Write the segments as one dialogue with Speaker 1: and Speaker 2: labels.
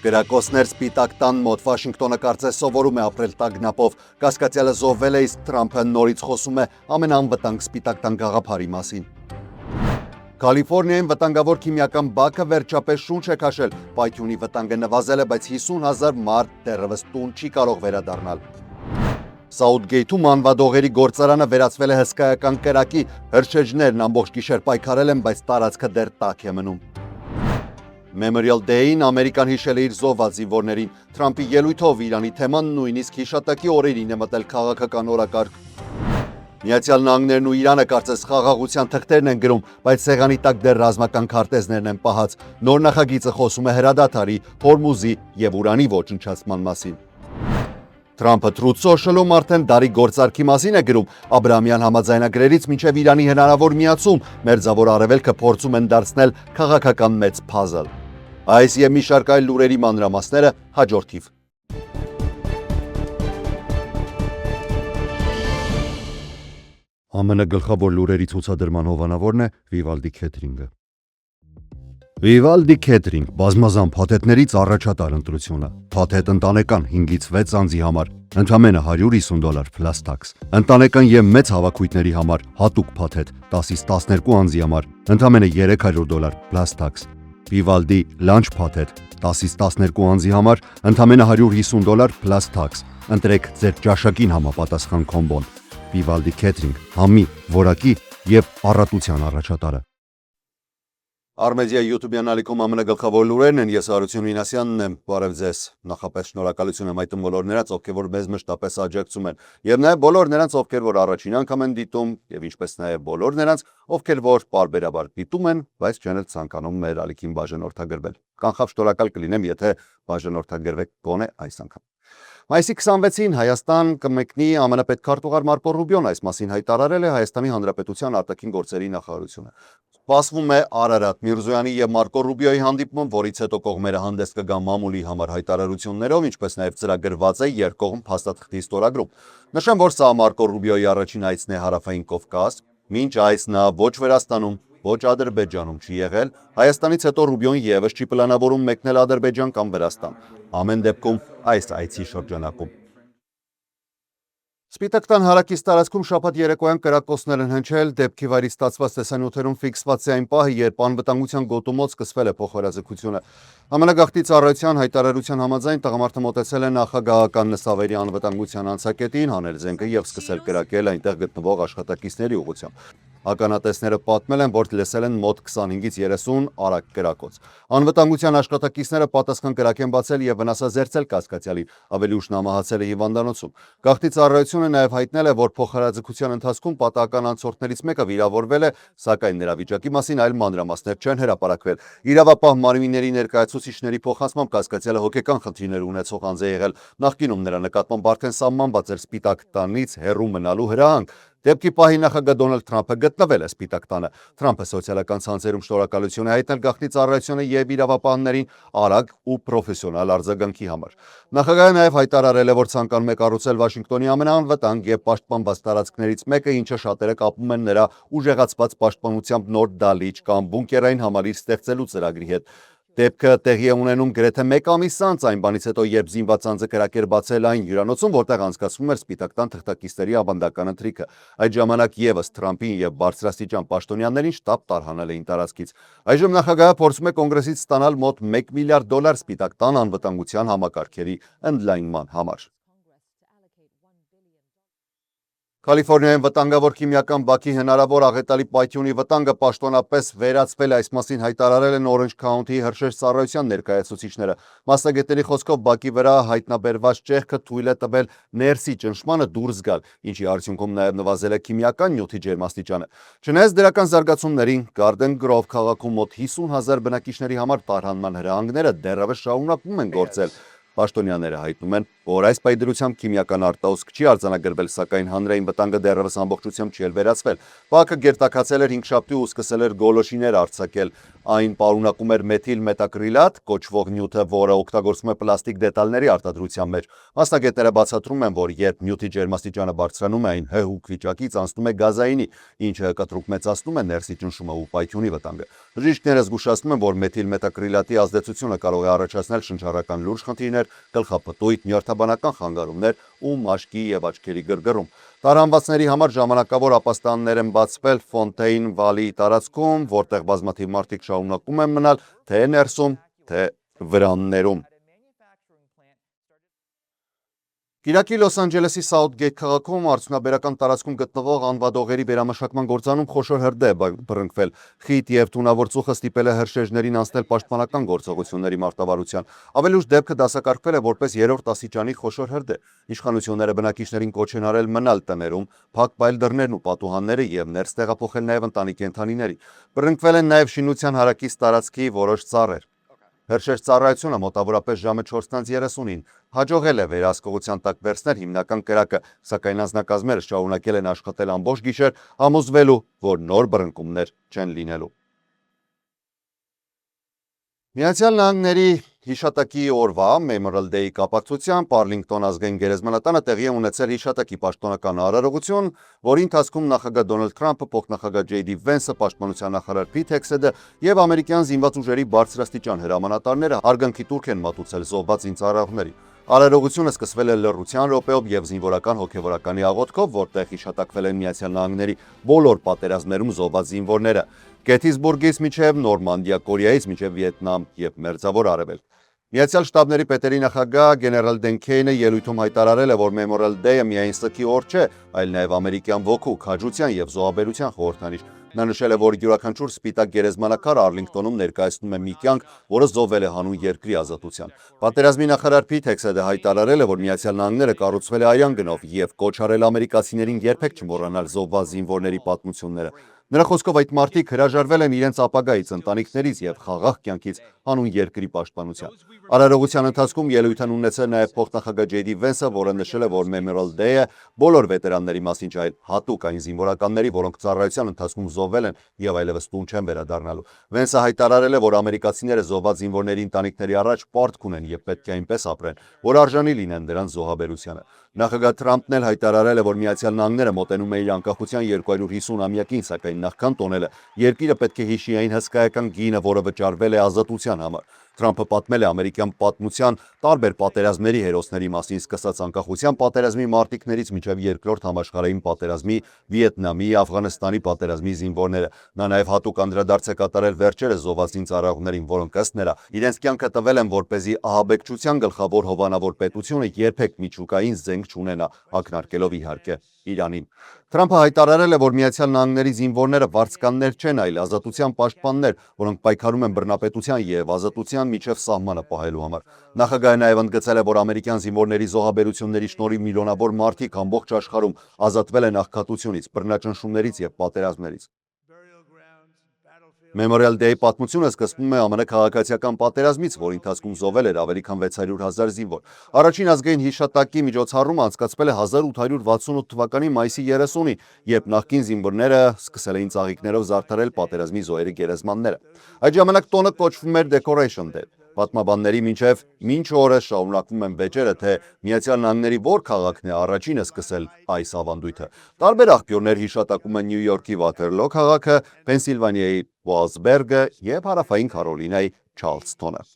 Speaker 1: Գրակոսներ սպիտակ տան մոտ Վաշինգտոնը կարծես սովորում է ապրել տագնապով, կասկածյալը զոհվել է, իսկ Թրամփը նորից խոսում է ամենաանվտանգ սպիտակ տան գաղափարի մասին։ Կալիֆորնիայում վտանգավոր քիմիական բաքը վերջապես շունչ է քաշել, պայթյունի վտանգը նվազել է, բայց 50,000 մարդ դեռևս տուն չի կարող վերադառնալ։ Սաութգեյթում անվադողերի գործարանը վերածվել է հսկայական կրակի, հրշեջներն ամբողջ գիշեր պայքարել են, բայց տարածքը դեռ տաք է մնում։ Memorial Day-ին Ամերիկան հիշել է իր զոհված զինվորներին, Թրամփի ելույթով Իրանի թեման նույնիսկ հիշատակի օրերին է մտել քաղաքական օրակարգ։ Միացյալ Նահանգներն ու Իրանը կարծես խաղաղության թղթերն են գրում, բայց սեղանի տակ դեռ ռազմական քարտեզներն են պահած։ Նոր նախագիծը խոսում է հրադադարի, Հորմուզի եւ Ուրանի ոչնչացման մասին։ Թրամփը Truth Social-ում արդեն դարի գործարքի մասին է գրում, Աբրահամյան համաձայնագրերից մինչև Իրանի հնարավոր միացում, մերձավոր արևելքը փորձում են դարձնել քաղաքական մեծ փազլ։ Այս եւ մի շարք այլ լուրերի մանրամասները հաջորդիվ։ ԱՄՆ գլխավոր լուրերի ցուցադրման հովանավորն է Վիվալդի Քեթրինգը։ Վիվալդի Քեթրինգ բազմազան փաթեթներից առաջատար ընտրությունը։ Փաթեթ ընտանեկան 5-ից 6 անձի համար ընդամենը $150 plus tax։ Ընտանեկան եւ մեծ հավաքույթների համար հատուկ փաթեթ 10-ից 12 անձի համար ընդամենը $300 plus tax։ Վիվալդի լանչ փաթեթ 10-ից 12 անձի համար ընդամենը $150 plus tax։ Ընտրեք ձեր ճաշակին համապատասխան կոմբոն։ Վիվալդի Քեթրինգ համի, որակի եւ առատության առաջատարը։ Արմեդիա YouTube-յան ալիքում ԱՄՆ գլխավոր լուրերն են, ես Արություն Մինասյանն եմ, բարև ձեզ, նախապես շնորհակալություն եմ այտում բոլոր նրանց, ովքեր որ մեզ մշտապես աջակցում են, եւ նաեւ բոլոր նրանց, ովքեր որ առաջին անգամ են դիտում, եւ ինչպես նաեւ բոլոր նրանց, ովքեր որ պարբերաբար դիտում են, բայց չեն էլ ցանկանում մեր ալիքին բաժանորդագրվել։ Կանխավ շնորհակալ կլինեմ, եթե բաժանորդագրվեք գոնե այս անգամ։ Մայիսի 26-ին Հայաստան կմեկնի ԱՄՆ պետքարտուղար Մարկո Ռուբիոն, այս մասին հայտարարել է Հայաստանի Հանրապետության արտաքին գործերի նախարարությունը։ Սպասվում է Արարատ Միրզոյանի եւ Մարկո Ռուբիոյի հանդիպում, որից հետո կողմերը հանդես կգան մամուլի համար հայտարարություններով, ինչպես նաեւ ծրագրված է երկկողմ փաստաթղթի ստորագրում։ Նշեմ, որ սա Մարկո Ռուբիոյի առաջին այցն է Հարավային Կովկաս, մինչ այս նա ոչ Վրաստանում, ոչ Ադրբեջանում չի եղել, Հայաստանից հետո Ռուբիոն եւս չի պլանավորում մեկնել Ադրբեջան կամ Վրաստան։ Ամեն դեպքում այս այցի շրջանակում Սպիտակ տան հարակից տարածքում շաբաթ երեկոյան կրակոցներ են հնչել, դեպքի վայրից ստացված տեսանյութերում ֆիքսված է այն պահը, երբ անվտանգության գոտու մոտ սկսվել է փոխհրաձգությունը։ ԱՄՆ գաղթի ծառայության հայտարարության համաձայն տղամարդը մոտեցել է նախագահական նստավերի անվտանգության անցակետին, հանել զենքը եւ սկսել կրակել այնտեղ գտնվող աշխատակիցների ուղղությամբ։ Ականատեսները պատմել են, որ լսել են մոտ 25-ից 30 արագ կրակոց։ Անվտանգության աշխատակիցները պատասխան կրակ են բացել եւ վնասազերծել կասկածյալին, ավելի ուշ նա մահացել է հիվանդանոցում։ Գաղթի ծառայությունը նաև հայտնել է, որ փոխհրաձգության ընթացքում պատահական անցորդներից մեկը վիրավորվել է, սակայն նրա վիճակի մասին այլ մանրամասներ չեն հրապարակվել։ Իրավապահ մարմինների ներկայացուցիչների փոխանցմամբ կասկածյալը հոգեկան խնդիրներ ունեցող անձ է եղել։ Նախկինում նրա նկատմամբ արդեն սահմանված էր Սպիտակ տանից հեռու մնալու հրահանգ։ Դեպքի պահի նախագահ Դոնալդ Թրամփը գտնվել է Սպիտակ տանը։ Թրամփը սոցիալական ցանցերում շնորհակալություն է հայտնել գաղտնի ծառայությանը եւ իրավապահներին արագ ու պրոֆեսիոնալ արձագանքի համար։ Նախագահը նաև հայտարարել է, որ ցանկանում է կառուցել Վաշինգտոնի ամենաանվտանգ եւ պաշտպանված տարածքներից մեկը, ինչը շատերը կապում են նրա ուժեղացված պաշտպանությամբ նոր դալիճ կամ բունկերային համալիր ստեղծելու ծրագրի հետ։ Դեպքը տեղի է ունենում գրեթե 1 ամիս անց այն բանից հետո, երբ զինված անձը կրակ էր բացել այն հյուրանոցում, որտեղ անցկացվում էր Սպիտակ տան թղթակիցների ավանդական ընթրիքը։ Այդ ժամանակ եւս Թրամփին եւ բարձրաստիճան պաշտոնյաներին շտապ տարհանել էին տարածքից։ Այժմ նախագահը փորձում է կոնգրեսից ստանալ մոտ $1 միլիարդ Սպիտակ տան անվտանգության համակարգերի ընդլայնման համար։ Կալիֆորնիայում վտանգավոր քիմիական բաքի հնարավոր աղետալի պայթյունի վտանգը պաշտոնապես վերացվել է, այս մասին հայտարարել են Օրանջ Քաունթիի հրշեջ ծառայության ներկայացուցիչները։ Մասնագետների խոսքով բակի վրա հայտնաբերված ճեղքը թույլ է տվել ներսի ճնշմանը դուրս գալ, ինչի արդյունքում նաև նվազել է քիմիական նյութի ջերմաստիճանը։ Չնայած դրական զարգացումներին, Garden Grove քաղաքում մոտ 50,000 բնակիչների համար տարհանման հրահանգները դեռևս շարունակվում են գործել։ Պաշտոնյաները հայտնում են, որ այս պայդրությամբ քիմիական արտահոսք չի արձանագրվել, սակայն հանրային վտանգը դեռևս ամբողջությամբ չի էլ վերացվել։ ՊԱԿ-ը գերտաքացել էր հինգշաբթի ու սկսել էր գոլոշիներ արձակել։ Այն պարունակում էր մեթիլ մետակրիլատ կոչվող նյութը, որը օգտագործվում է պլաստիկ դետալների արտադրության մեջ։ Մասնագետները բացատրում են, որ երբ նյութի ջերմաստիճանը բարձրանում է, այն հեղուկ վիճակից անցնում է գազայինի, ինչը կտրուկ մեծացնում է ներսի ճնշումը ու պայթյունի վտանգը։ Բժիշկները զգուշացնում են, որ մեթիլ մետակրիլատի ազդեցությունը կարող է առաջացնել շնչառական լուրջ խնդիրներ, գլխապտույտ, նյարդաբանական խանգարումներ ու մաշկի եւ աչքերի գրգռում։ Տարհանվածների համար ժամանակավոր ապաստաններ են բացվել Ֆոնտեյն Վալի տարածքում, որտեղ բազմաթիվ մարդիկ շարունակում են մնալ թե ներսում, թե վրաններում։ Կիրակի Լոս Անջելեսի Սաութգեյթ քաղաքում արդյունաբերական տարածքում գտնվող անվադողերի վերամշակման գործանում խոշոր հրդեհ է բռնկվել։ Խիտ եւ թունավոր ծուխը ստիպել է հրշեջներին անցնել պաշտպանական գործողությունների մարտավարության։ Ավելի ուշ դեպքը դասակարգվել է որպես 3-րդ աստիճանի խոշոր հրդեհ։ Իշխանությունները բնակիչներին կոչ են արել մնալ տներում, փակ պայել դռներն ու պատուհանները եւ ներս տեղափոխել նաեւ ընտանի կենդանիների։ Բռնկվել են նաեւ շինության հարակից տարածքի որոշ ծառեր։ Հրշեջ ծառայությունը մոտավորապես ժամը 4:30-ին հաջողել է վերահսկողության տակ վերցնել հիմնական կրակը, սակայն անձնակազմերը շարունակել են աշխատել ամբողջ գիշեր, համոզվելու, որ նոր բռնկումներ չեն լինելու։ Միացյալ Նահանգների հիշատակի օրվա Memorial Day-ի կապակցությամբ Արլինգտոն ազգային գերեզմանատանը տեղի է ունեցել հիշատակի պաշտոնական արարողություն, որի ընթացքում նախագահ Դոնալդ Թրամփը, փոխնախագահ Ջեյ Դի Վենսը, պաշտպանության նախարար Փիթ Հեքսեթը եւ ամերիկյան զինված ուժերի բարձրաստիճան հրամանատարները արգանքի տուրք են մատուցել զոհված զինծառայողների։ Արարողությունը սկսվել է լռության րոպեով եւ զինվորական հոգեվորականի աղոթքով, որտեղ հիշատակվել են Միացյալ Նահանգների բոլոր պատերազմներում զոհված զինվորները։ Գեթիսբուրգից մինչև Նորմանդիա, Կորեայից մինչև Վիետնամ եւ Մերձավոր Արևելք։ Միացյալ Շտաբների պետերի նախագահ գեներալ Դեն Քեյնը ելույթում հայտարարել է, որ Memorial Day-ը միայն սգի օր չէ, այլ նաև ամերիկյան ոգու, քաջության եւ զոհաբերության խորհրդանիշ։ Նա նշել է, որ յուրաքանչյուր սպիտակ գերեզմանակար Արլինգտոնում ներկայացնում է մի կյանք, որը զոհվել է հանուն երկրի ազատության։ Պատերազմի նախարար Փիթ Հեքսեթը հայտարարել է, որ Միացյալ Նահանգները կառուցվել է արյան գնով եւ կոչ արել ամերիկացիներին երբեք չմոռանալ զոհված զինվորների պատմությունները։ Նրա խոսքով այդ մարդիկ հրաժարվել են իրենց ապագայից, ընտանիքներից եւ խաղաղ կյանքից հանուն երկրի պաշտպանության։ Արարողության ընթացքում ելույթ են ունեցել նաեւ փոխնախագահ Ջեյ Դի Վենսը, որը նշել է, որ Memorial Day-ը բոլոր վետերանների մասին չէ, այլ հատուկ այն զինվորականների, որոնք ծառայության ընթացքում զոհվել են եւ այլևս տուն չեն վերադառնալու։ Վենսը հայտարարել է, որ ամերիկացիները զոհված զինվորների ընտանիքների առաջ պարտք ունեն եւ պետք է այնպես ապրեն, որ արժանի լինեն դրանց զոհաբերությանը։ Նախագահ Թրամփն էլ հայտարարել է, որ Միացյալ Նահանգները մոտենում է իր անկախության 250-ամյակին, սակայն նախքան տոնելը երկիրը պետք է հիշի այն հսկայական գինը, որը վճարվել է ազատության համար։ Թրամփը պատմել է ամերիկյան պատմության տարբեր պատերազմների հերոսների մասին, սկսած անկախության պատերազմի մարտիկներից մինչև երկրորդ համաշխարհային պատերազմի, Վիետնամի, Աֆղանստանի պատերազմի զինվորները։ Նա նաև հատուկ անդրադարձ է կատարել վերջերս զոհված զինծառայողներին, որոնք ըստ նրա իրենց կյանքը տվել են, որպեսզի ահաբեկչության գլխավոր հովանավոր պետությունը երբեք միջուկային զենք չունենա, ակնարկելով իհարկե Իրանին։ Թրամփը հայտարարել է, որ Միացյալ Նահանգների զինվորները վարձկաններ չեն, այլ ազատության պաշտպաններ, որոնք պայքարում են բռնապետության եւ ազատության միջև սահմանը պահելու համար։ Նախագահը նաև ընդգծել է, որ ամերիկյան զինվորների զոհաբերությունների շնորհիվ միլիոնավոր մարդիկ ամբողջ աշխարհում ազատվել են աղքատությունից, բռնաճնշումներից եւ պատերազմներից։ Memorial Day-ի պատմությունը սկսվում է ԱՄՆ քաղաքացիական պատերազմից, որի ընթացքում զոհվել էր ավելի քան 600,000 զինվոր։ Առաջին ազգային հիշատակի միջոցառումը անցկացվել է 1868 թվականի մայիսի 30-ին, երբ նախկին զինվորները սկսել էին ծաղիկներով զարդարել պատերազմի զոհերի գերեզմանները։ Այդ ժամանակ տոնը կոչվում էր Decoration Day։ Պատմաբանների մինչ օրը շարունակվում են վեճերը, թե Միացյալ Նահանգների որ քաղաքն է առաջինը սկսել այս ավանդույթը։ Տարբեր աղբյուրներ հիշատակում են Նյու Յորքի Վաթերլո քաղաքը, Փենսիլվանիայի Ուոլսբերգը եւ Հարավային Կարոլինայի Չարլսթոնը։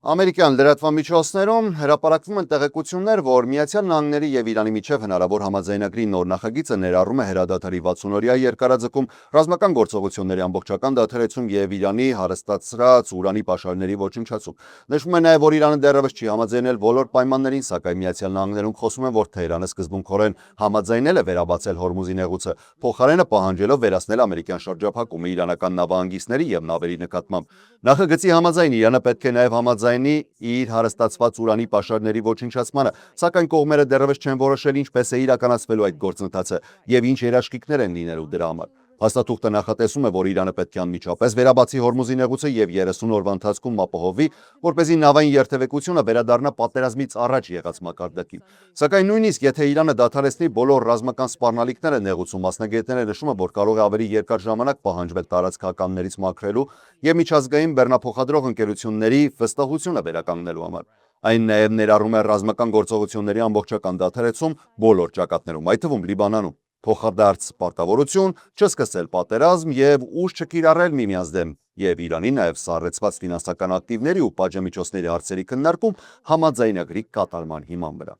Speaker 1: Ամերիկյան լրատվամիջոցներում հրապարակվում են տեղեկություններ, որ Միացյալ Նահանգների եւ Իրանի միջև հնարավոր համաձայնագրի նոր նախագիծը ներառում է հրադադարի 60-օրյա երկարաձգում, ռազմական գործողությունների ամբողջական դադարեցում եւ Իրանի հարստացրած ուրանի պաշարների ոչնչացում։ Նշվում է նաեւ, որ Իրանը դեռևս չի համաձայնել բոլոր պայմաններին, սակայն Միացյալ Նահանգներում խոսում են, որ Թեհրանը սկզբունքորեն համաձայնել է վերաբացել Հորմուզի նեղուցը, փոխարենը պահանջելով վերացնել ամերիկյան շրջափակումը իրանական նավահանգիստների եւ նավերի նկատմամբ։ Նախագծի համաձայն Իրանը պետք է նաեւ համաձայնի իր հարստացված ուրանի պաշարների ոչնչացմանը, սակայն կողմերը դեռևս չեն որոշել ինչպես է իրականացվելու այդ գործընթացը եւ ինչ երաշխիքներ են լինելու դրա համար։ Փաստաթուղթը նախատեսում է, որ Իրանը պետք է անմիջապես վերաբացի Հորմուզի նեղուցը եւ 30 օրվա ընթացքում ապահովի, որպեսզի նավային երթևեկությունը վերադառնա պատերազմից առաջ եղած մակարդակին։ Սակայն նույնիսկ եթե Իրանը դադարեցնի բոլոր ռազմական սպառնալիքները նեղուցում, մասնագետները նշում են, որ կարող է ավելի երկար ժամանակ պահանջվել տարածքականներից մաքրելու եւ միջազգային բեռնափոխադրող ընկերությունների վստահությունը վերականգնելու համար։ Այն նաև ներառում է ռազմական գործողությունների ամբողջական դադարեցում բոլոր ճակատներում, այդ թվում Լիբանանում, փոխադարձ պարտավորություն չսկսել պատերազմ եւ ուժ չկիրառել միմյանց դեմ եւ Իրանի նաև սառեցված ֆինանսական ակտիվների ու պատժամիջոցների հարցերի քննարկում համաձայնագրի կատարման հիման վրա։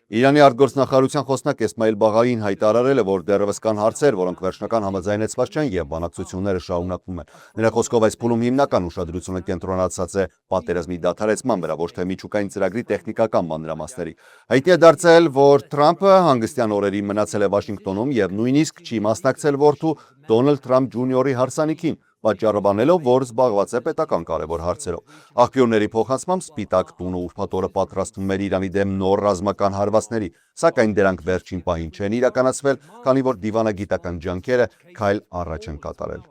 Speaker 1: Իրանի արտգործնախարարության խոսնակ Էսմայիլ Բաղային հայտարարել է, որ դեռևս կան հարցեր, որոնք վերջնական համաձայնեցված չեն եւ բանակցությունները շարունակվում են։ Նրա խոսքով այս փուլում հիմնական ուշադրությունը կենտրոնացած է պատերազմի դադարեցման վրա, ոչ թե միջուկային ծրագրի տեխնիկական մանրամասների։ Հայտի է դարձել, որ Թրամփը հանգստյան օրերին մնացել է Վաշինգտոնում եւ նույնիսկ չի մասնակցել որդու Դոնալդ Թրամփ Ջունիորի հարսանիքին, պատճառը բանելով, որ զբաղված է պետական կարևոր հարցերով։ Աղբյուրների փոխանցմամբ Սպիտակ տունը ուրբաթ օրը պատրաստվում էր Իրանի դեմ նոր ռազմական հարվածների, սակայն դրանք վերջին պահին չեն իրականացվել, քանի որ դիվանագիտական ջանքերը քայլ առաջ են կատարել։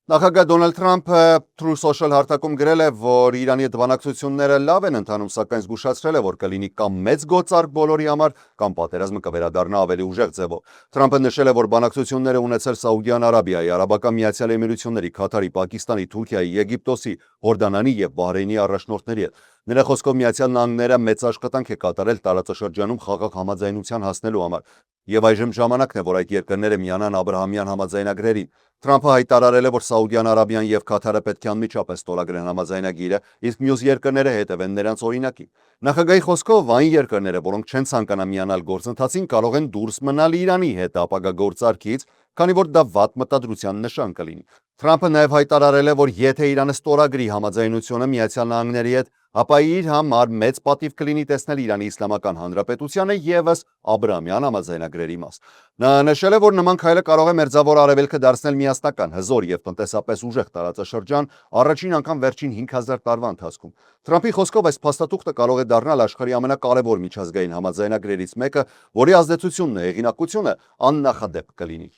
Speaker 1: Նախագահ Դոնալդ Թրամփը True Social հարթակում գրել է, որ Իրանի հետ բանակցությունները լավ են ընթանում, սակայն զգուշացրել է, որ կլինի կամ մեծ գործարք բոլորի համար, կամ պատերազմը կվերադառնա ավելի ուժեղ ձևով։ Թրամփը նշել է, որ բանակցությունները ունեցել Սաուդյան Արաբիայի, Արաբական Միացյալ Էմիրությունների, Քաթարի, Պակիստանի, Թուրքիայի, Եգիպտոսի, Հորդանանի եւ Բահրեյնի առաջնորդների հետ։ Նրա խոսքով Միացյալ Նահանգները մեծ աշխատանք է կատարել տարածաշրջանում խաղաղ համաձայնության հասնելու համար, եւ այժմ ժամանակն է, որ այդ երկրները միանան Աբրահամյան համաձայնագրերին։ Թրամփը հայտարարել է, որ Սաուդյան Արաբիան եւ Քաթարը պետք է անմիջապես ստորագրեն համաձայնագիրը, իսկ մյուս երկրները հետևեն նրանց օրինակին։ Նախագահի խոսքով այն երկրները, որոնք չեն ցանկանա միանալ գործընթացին, կարող են դուրս մնալ Իրանի հետ ապագա գործարքից, քանի որ դա վատ մտադրության նշան կլինի։ Թրամփը նաև հայտարարել է, որ եթե Իրանը ստորագրի համաձայնությունը Միացյալ Նահանգների հետ, ապա իր համար մեծ պատիվ կլինի տեսնել Իրանի Իսլամական Հանրապետությանը եւս Աբրահամյան համաձայնագրերի մաս։ Նա նշել է, որ նման քայլը կարող է Մերձավոր Արևելքը դարձնել միասնական, հզոր եւ տնտեսապես ուժեղ տարածաշրջան առաջին անգամ վերջին 5000 տարվա ընթացքում։ Թրամփի խոսքով այս փաստաթուղթը կարող է դառնալ աշխարհի ամենակարևոր միջազգային համաձայնագրերից մեկը, որի ազդեցությունն ու հեղինակությունը աննախադեպ կլինի։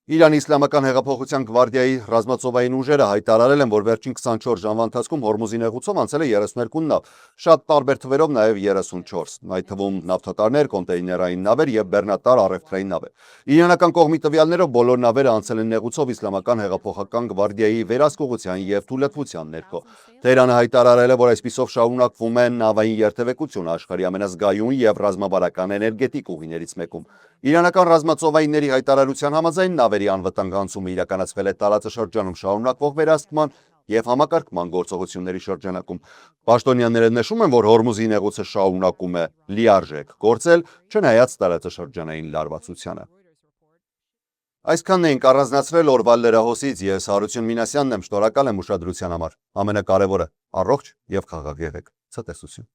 Speaker 1: Իրանի Իսլամական հեղափոխության գվարդիայի ռազմածովային ուժերը հայտարարել են, որ վերջին 24 ժամվա ընթացքում Հորմուզի նեղուցով անցել է 32 նավ, շատ տարբեր թվերով նաև 34, այդ թվում նավթատարներ, կոնտեյներային նավեր եւ բեռնատար առևտրային նավեր։ Իրանական կողմի տվյալներով բոլոր նավերը անցել են նեղուցով Իսլամական հեղափոխական գվարդիայի վերահսկողության եւ թույլատվության ներքո։ Թեհրանը հայտարարել է, որ այսպիսով շարունակվում է նավային երթևեկությունը աշխարհի ամենազգայուն եւ ռազմավարական էներգետիկ ուղիներից մեկում։ Իրանական ռազմածովայինների հայտարարության համաձայն նավերի անվտանգ անցումը իրականացվել է տարածաշրջանում շարունակվող վերահսկման եւ համակարգման գործողությունների շրջանակում։ Պաշտոնյաները նշում են, որ Հորմուզի նեղուցը շարունակում է լիարժեք գործել, չնայած տարածաշրջանային լարվածությանը։ Այսքանն էինք առանձնացրել օրվա լրահոսից, ես Հարություն Մինասյանն եմ, շնորհակալ եմ ուշադրության համար։ Ամենակարևորը՝ առողջ եւ խաղաղ եղեք։ Ցտեսություն։